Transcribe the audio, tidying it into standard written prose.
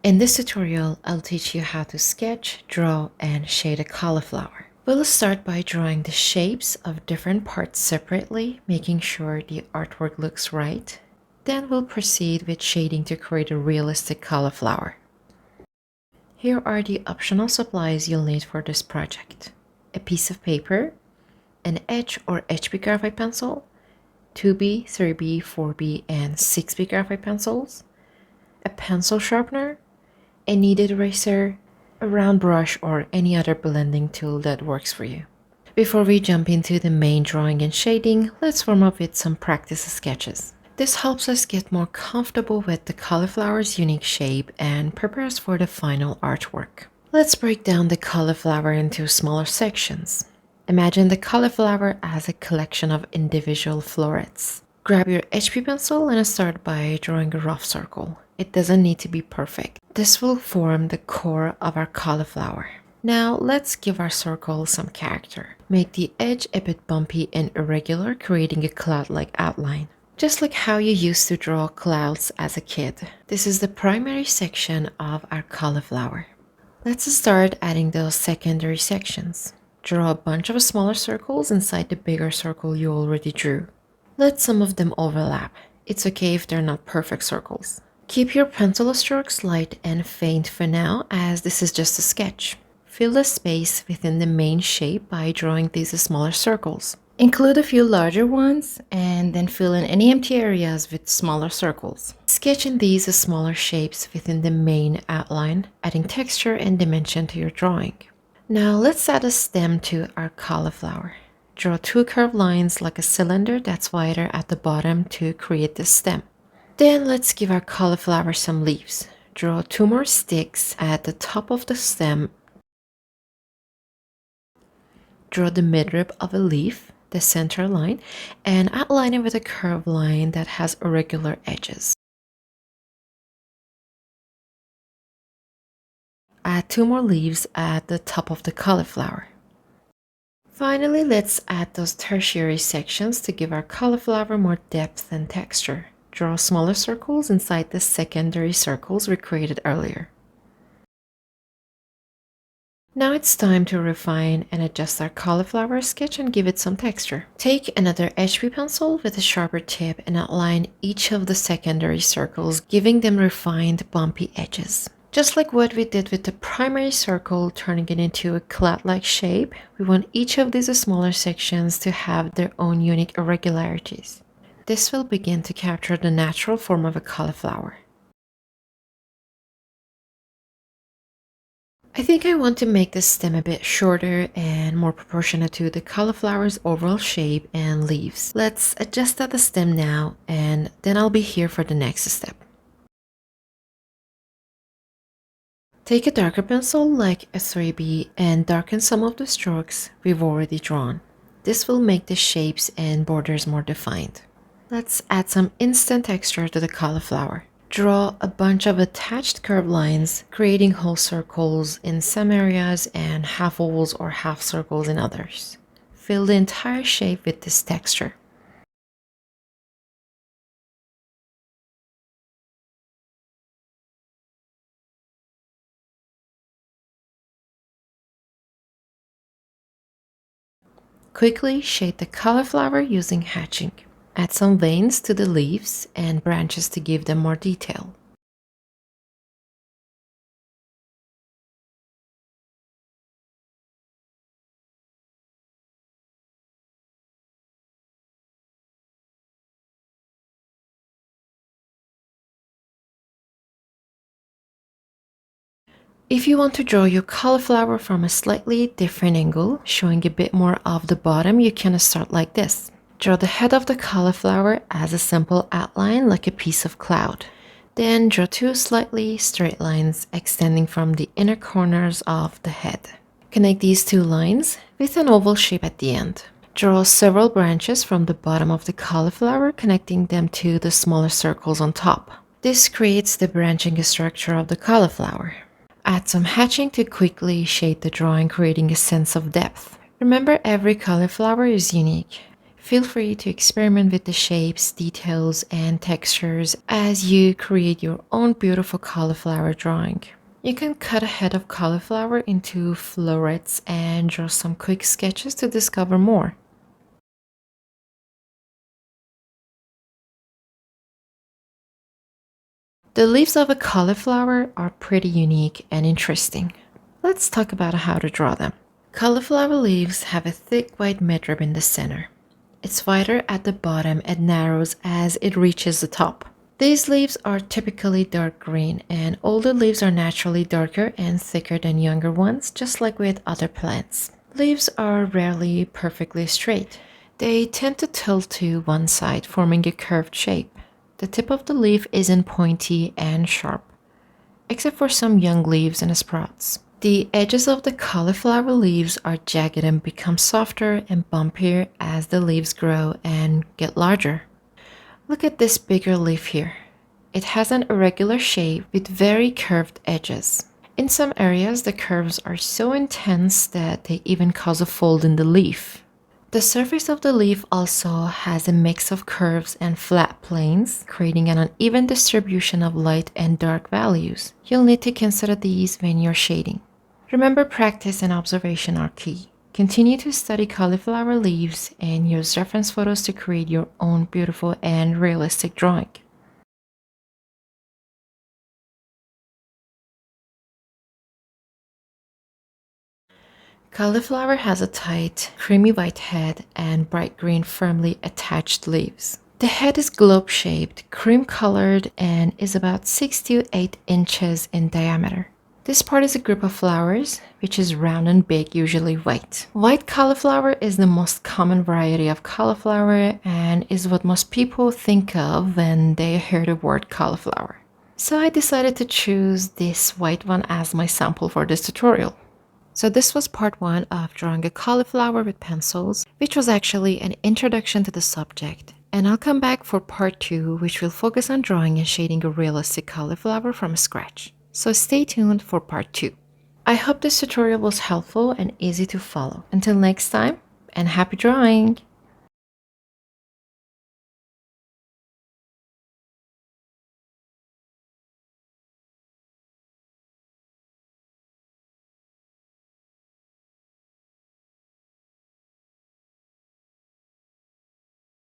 In this tutorial, I'll teach you how to sketch, draw, and shade a cauliflower. We'll start by drawing the shapes of different parts separately, making sure the artwork looks right. Then we'll proceed with shading to create a realistic cauliflower. Here are the optional supplies you'll need for this project. A piece of paper, an H or HB graphite pencil, 2B, 3B, 4B, and 6B graphite pencils, a pencil sharpener, a kneaded eraser, a round brush, or any other blending tool that works for you. Before we jump into the main drawing and shading, let's warm up with some practice sketches. This helps us get more comfortable with the cauliflower's unique shape and prepare us for the final artwork. Let's break down the cauliflower into smaller sections. Imagine the cauliflower as a collection of individual florets. Grab your HB pencil and start by drawing a rough circle. It doesn't need to be perfect. This will form the core of our cauliflower. Now let's give our circle some character. Make the edge a bit bumpy and irregular, creating a cloud-like outline. Just like how you used to draw clouds as a kid. This is the primary section of our cauliflower. Let's start adding those secondary sections. Draw a bunch of smaller circles inside the bigger circle you already drew. Let some of them overlap. It's okay if they're not perfect circles. Keep your pencil strokes light and faint for now, as this is just a sketch. Fill the space within the main shape by drawing these smaller circles. Include a few larger ones and then fill in any empty areas with smaller circles. Sketch in these smaller shapes within the main outline, adding texture and dimension to your drawing. Now let's add a stem to our cauliflower. Draw two curved lines like a cylinder that's wider at the bottom to create the stem. Then let's give our cauliflower some leaves. Draw two more sticks at the top of the stem. Draw the midrib of a leaf, the center line, and outline it with a curved line that has irregular edges. Add two more leaves at the top of the cauliflower. Finally, let's add those tertiary sections to give our cauliflower more depth and texture. Draw smaller circles inside the secondary circles we created earlier. Now it's time to refine and adjust our cauliflower sketch and give it some texture. Take another HB pencil with a sharper tip and outline each of the secondary circles, giving them refined, bumpy edges. Just like what we did with the primary circle, turning it into a cloud-like shape, we want each of these smaller sections to have their own unique irregularities. This will begin to capture the natural form of a cauliflower. I think I want to make the stem a bit shorter and more proportionate to the cauliflower's overall shape and leaves. Let's adjust at the stem now, and then I'll be here for the next step. Take a darker pencil like a 3B and darken some of the strokes we've already drawn. This will make the shapes and borders more defined. Let's add some instant texture to the cauliflower. Draw a bunch of attached curved lines, creating whole circles in some areas and half ovals or half circles in others. Fill the entire shape with this texture. Quickly shade the cauliflower using hatching. Add some veins to the leaves and branches to give them more detail. If you want to draw your cauliflower from a slightly different angle, showing a bit more of the bottom, you can start like this. Draw the head of the cauliflower as a simple outline like a piece of cloud. Then draw two slightly straight lines extending from the inner corners of the head. Connect these two lines with an oval shape at the end. Draw several branches from the bottom of the cauliflower, connecting them to the smaller circles on top. This creates the branching structure of the cauliflower. Add some hatching to quickly shade the drawing, creating a sense of depth. Remember, every cauliflower is unique. Feel free to experiment with the shapes, details, and textures as you create your own beautiful cauliflower drawing. You can cut a head of cauliflower into florets and draw some quick sketches to discover more. The leaves of a cauliflower are pretty unique and interesting. Let's talk about how to draw them. Cauliflower leaves have a thick white midrib in the center. It's wider at the bottom and narrows as it reaches the top. These leaves are typically dark green, and older leaves are naturally darker and thicker than younger ones, just like with other plants. Leaves are rarely perfectly straight. They tend to tilt to one side, forming a curved shape. The tip of the leaf isn't pointy and sharp, except for some young leaves and sprouts. The edges of the cauliflower leaves are jagged and become softer and bumpier as the leaves grow and get larger. Look at this bigger leaf here. It has an irregular shape with very curved edges. In some areas, the curves are so intense that they even cause a fold in the leaf. The surface of the leaf also has a mix of curves and flat planes, creating an uneven distribution of light and dark values. You'll need to consider these when you're shading. Remember, practice and observation are key. Continue to study cauliflower leaves and use reference photos to create your own beautiful and realistic drawing. Cauliflower has a tight, creamy white head and bright green firmly attached leaves. The head is globe-shaped, cream-colored, and is about 6 to 8 inches in diameter. This part is a group of flowers, which is round and big, usually white. White cauliflower is the most common variety of cauliflower and is what most people think of when they hear the word cauliflower. So I decided to choose this white one as my sample for this tutorial. So this was part 1 of drawing a cauliflower with pencils, which was actually an introduction to the subject. And I'll come back for part 2, which will focus on drawing and shading a realistic cauliflower from scratch. So stay tuned for part 2. I hope this tutorial was helpful and easy to follow. Until next time, and happy drawing!